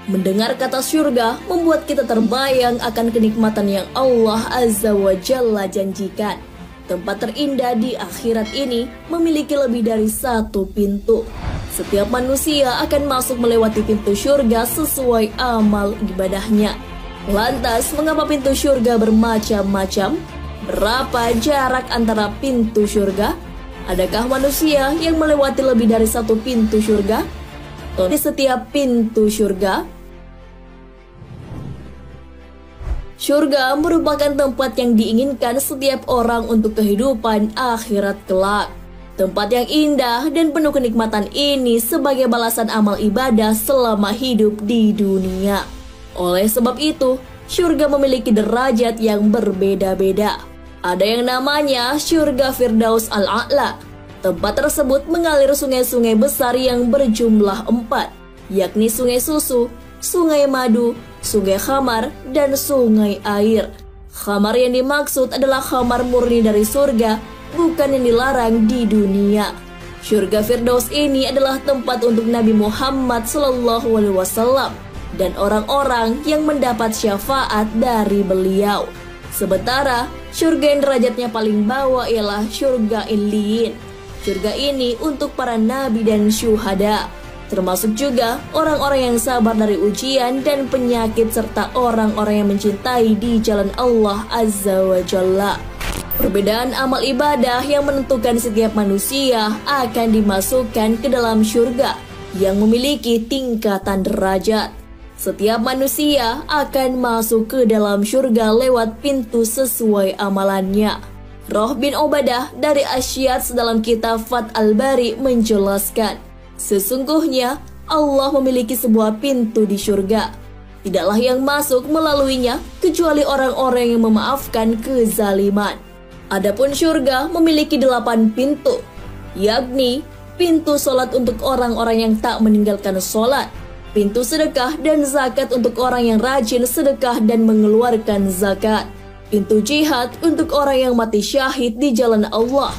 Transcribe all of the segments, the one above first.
Mendengar kata surga membuat kita terbayang akan kenikmatan yang Allah Azza wa Jalla janjikan. Tempat terindah di akhirat ini memiliki lebih dari satu pintu. Setiap manusia akan masuk melewati pintu surga sesuai amal ibadahnya. Lantas, mengapa pintu surga bermacam-macam? Berapa jarak antara pintu surga? Adakah manusia yang melewati lebih dari satu pintu surga? Di setiap pintu surga, surga merupakan tempat yang diinginkan setiap orang untuk kehidupan akhirat kelak. Tempat yang indah dan penuh kenikmatan ini sebagai balasan amal ibadah selama hidup di dunia. Oleh sebab itu, surga memiliki derajat yang berbeda-beda. Ada yang namanya surga Firdaus Al-A'la. Tempat tersebut mengalir sungai-sungai besar yang berjumlah 4, yakni sungai susu, sungai madu, sungai khamar, dan sungai air. Khamar yang dimaksud adalah khamar murni dari surga, bukan yang dilarang di dunia. Surga Firdaus ini adalah tempat untuk Nabi Muhammad SAW dan orang-orang yang mendapat syafaat dari beliau. Sementara surga yang derajatnya paling bawah ialah surga Illiyin. Surga ini untuk para nabi dan syuhada, termasuk juga orang-orang yang sabar dari ujian dan penyakit serta orang-orang yang mencintai di jalan Allah Azza wa Jalla. Perbedaan amal ibadah yang menentukan setiap manusia akan dimasukkan ke dalam surga yang memiliki tingkatan derajat. Setiap manusia akan masuk ke dalam surga lewat pintu sesuai amalannya. Roh bin Ubadah dari Asy-Syads dalam kitab Fath Al-Bari menjelaskan, sesungguhnya Allah memiliki sebuah pintu di surga. Tidaklah yang masuk melaluinya kecuali orang-orang yang memaafkan kezaliman. Adapun surga memiliki 8 pintu, yakni pintu solat untuk orang-orang yang tak meninggalkan solat, pintu sedekah dan zakat untuk orang yang rajin sedekah dan mengeluarkan zakat, pintu jihad untuk orang yang mati syahid di jalan Allah,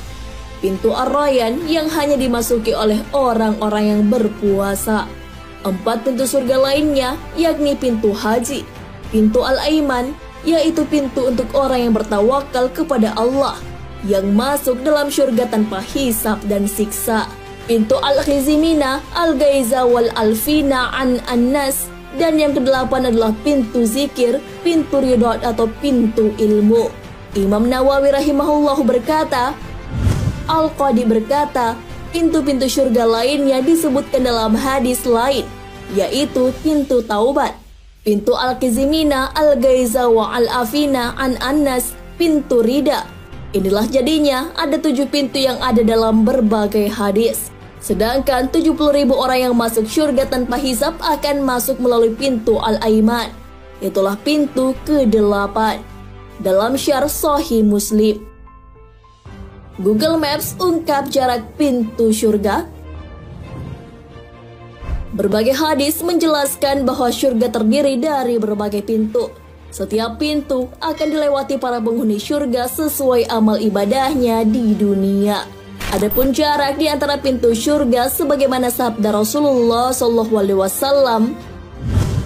pintu Ar-Rayyan yang hanya dimasuki oleh orang-orang yang berpuasa. 4 pintu surga lainnya yakni pintu haji, pintu Al-Aiman, yaitu pintu untuk orang yang bertawakal kepada Allah, yang masuk dalam surga tanpa hisab dan siksa, pintu Al-Khizimina, Al-Gaiza wal Alfina an An-Nas, dan yang ke-8 adalah pintu zikir, pintu ridha atau pintu ilmu. Imam Nawawi rahimahullah berkata, Al-Qadi berkata, pintu-pintu surga lainnya disebutkan dalam hadis lain, yaitu pintu taubat, pintu Al-Khizimina, Al-Gaiza wa Al-Afina an An-Nas, pintu ridha. Inilah jadinya ada 7 pintu yang ada dalam berbagai hadis. Sedangkan 70.000 orang yang masuk surga tanpa hisab akan masuk melalui pintu Al-Aiman. Itulah pintu ke-8 dalam syarh Sahih Muslim. Google Maps ungkap jarak pintu surga. Berbagai hadis menjelaskan bahwa surga terdiri dari berbagai pintu. Setiap pintu akan dilewati para penghuni surga sesuai amal ibadahnya di dunia. Adapun jarak di antara pintu surga sebagaimana sabda Rasulullah SAW,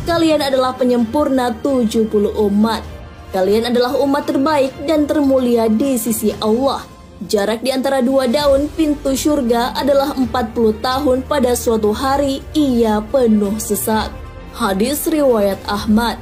kalian adalah penyempurna 70 umat. Kalian adalah umat terbaik dan termulia di sisi Allah. Jarak di antara 2 daun pintu surga adalah 40 tahun pada suatu hari ia penuh sesak. Hadis riwayat Ahmad.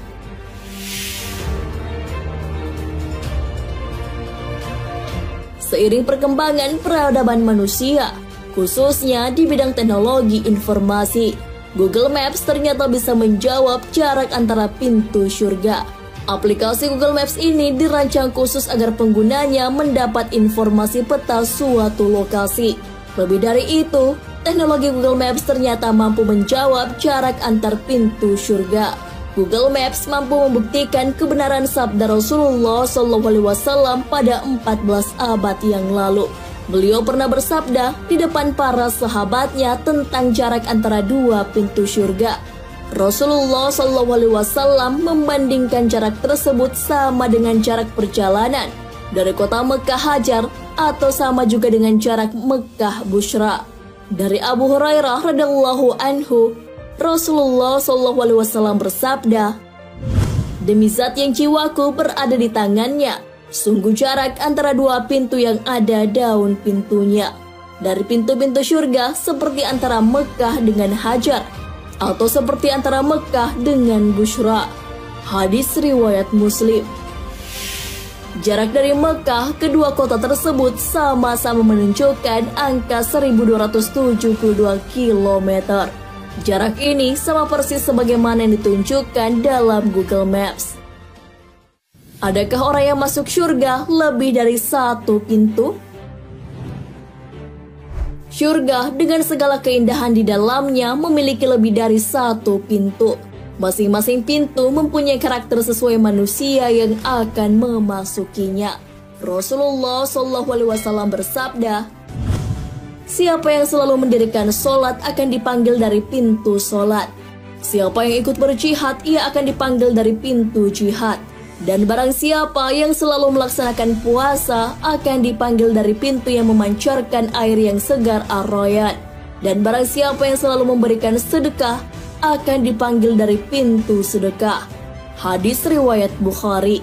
Seiring perkembangan peradaban manusia, khususnya di bidang teknologi informasi, Google Maps ternyata bisa menjawab jarak antara pintu surga. Aplikasi Google Maps ini dirancang khusus agar penggunanya mendapat informasi peta suatu lokasi. Lebih dari itu, teknologi Google Maps ternyata mampu menjawab jarak antar pintu surga. Google Maps mampu membuktikan kebenaran sabda Rasulullah SAW pada 14 abad yang lalu. Beliau pernah bersabda di depan para sahabatnya tentang jarak antara 2 pintu surga. Rasulullah SAW membandingkan jarak tersebut sama dengan jarak perjalanan dari kota Mekah Hajar atau sama juga dengan jarak Mekah Bushra. Dari Abu Hurairah radhiyallahu anhu, Rasulullah SAW bersabda, "Demi zat yang jiwaku berada di tangannya, sungguh jarak antara dua pintu yang ada daun pintunya dari pintu-pintu surga seperti antara Mekah dengan Hajar, atau seperti antara Mekah dengan Bushra." Hadis riwayat Muslim. Jarak dari Mekah, kedua kota tersebut sama-sama menunjukkan angka 1272 km. Jarak ini sama persis sebagaimana yang ditunjukkan dalam Google Maps. Adakah orang yang masuk surga lebih dari satu pintu? Surga dengan segala keindahan di dalamnya memiliki lebih dari satu pintu. Masing-masing pintu mempunyai karakter sesuai manusia yang akan memasukinya. Rasulullah SAW bersabda, "Siapa yang selalu mendirikan sholat akan dipanggil dari pintu sholat. Siapa yang ikut berjihad, ia akan dipanggil dari pintu jihad. Dan barang siapa yang selalu melaksanakan puasa akan dipanggil dari pintu yang memancarkan air yang segar ar-Rayyan. Dan barang siapa yang selalu memberikan sedekah akan dipanggil dari pintu sedekah." Hadis riwayat Bukhari.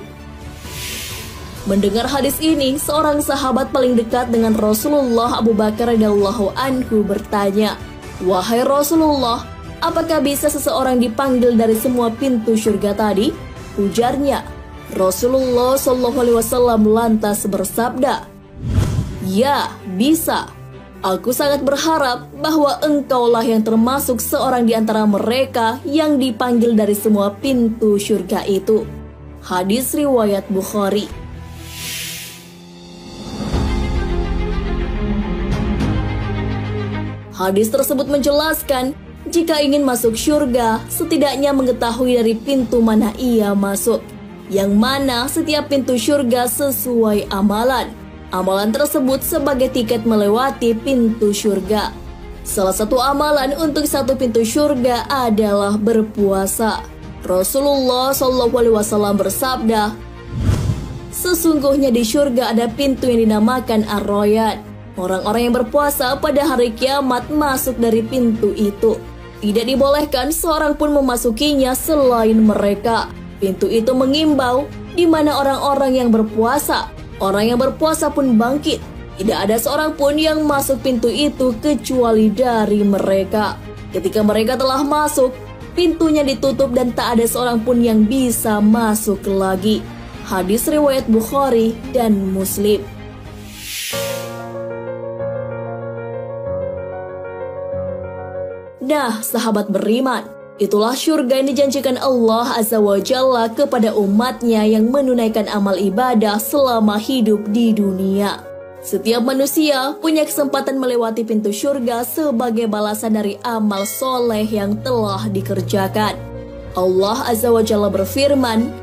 Mendengar hadis ini, seorang sahabat paling dekat dengan Rasulullah, Abu Bakar radhiyallahu anhu bertanya, "Wahai Rasulullah, apakah bisa seseorang dipanggil dari semua pintu surga tadi?" Ujarnya. Rasulullah SAW lantas bersabda, "Ya, bisa. Aku sangat berharap bahwa engkaulah yang termasuk seorang di antara mereka yang dipanggil dari semua pintu surga itu." Hadis riwayat Bukhari. Hadis tersebut menjelaskan, jika ingin masuk surga, setidaknya mengetahui dari pintu mana ia masuk, yang mana setiap pintu surga sesuai amalan. Amalan tersebut sebagai tiket melewati pintu surga. Salah satu amalan untuk satu pintu surga adalah berpuasa. Rasulullah SAW bersabda, "Sesungguhnya di surga ada pintu yang dinamakan ar-Rayyan. Orang-orang yang berpuasa pada hari kiamat masuk dari pintu itu. Tidak dibolehkan seorang pun memasukinya selain mereka. Pintu itu mengimbau di mana orang-orang yang berpuasa. Orang yang berpuasa pun bangkit. Tidak ada seorang pun yang masuk pintu itu kecuali dari mereka. Ketika mereka telah masuk, pintunya ditutup dan tak ada seorang pun yang bisa masuk lagi." Hadis riwayat Bukhari dan Muslim. Nah, sahabat beriman, itulah surga yang dijanjikan Allah Azza wa Jalla kepada umatnya yang menunaikan amal ibadah selama hidup di dunia. Setiap manusia punya kesempatan melewati pintu surga sebagai balasan dari amal soleh yang telah dikerjakan. Allah Azza wa Jalla berfirman,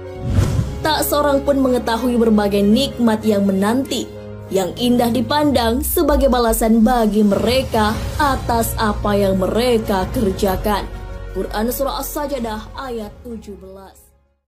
"Tak seorang pun mengetahui berbagai nikmat yang menanti, yang indah dipandang sebagai balasan bagi mereka atas apa yang mereka kerjakan." Quran Surah As-Sajdah ayat 17.